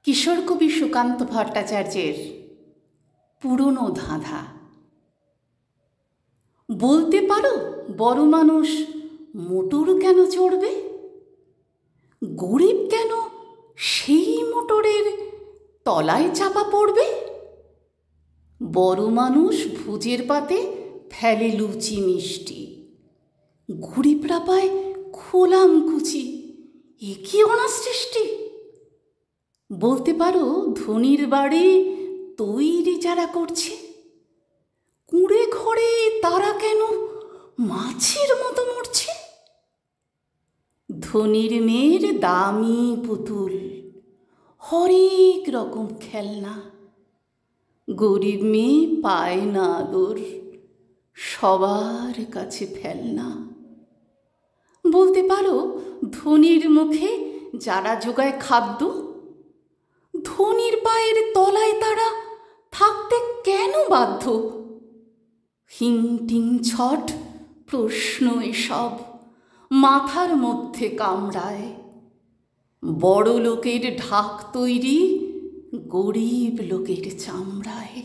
কিশোর কবি সুকান্ত ভট্টাচার্যের পুরনো ধাঁধা। বলতে পারো বড় মানুষ মোটর কেন চড়বে? গরিব কেন সেই মোটরের তলায় চাপা পড়বে? বড় মানুষ ভোজের পাতে ফেলে লুচি মিষ্টি, গরিবরা পায় খোলাম কুচি। এ কি অনাসৃষ্টি! বলতে পারো ধনির বাড়ি তৈরি যারা করছে, কুঁড়ে ঘরে তারা কেন মাছির মতো মরছে? ধনির মেয়ের দামি পুতুল, হরেক রকম খেলনা, গরিব মেয়ে পায় না আদর, সবার কাছে ফেলনা। বলতে পারো ধনির মুখে যারা জোগায় খাদ্য, ধনির পায়ের তলায় তারা থাকতে কেন বাধ্য? হিং টিং ছট প্রশ্ন এসব মাথার মধ্যে কামড়ায়। বড় লোকের ঢাক তৈরি গরিব লোকের চামড়ায়।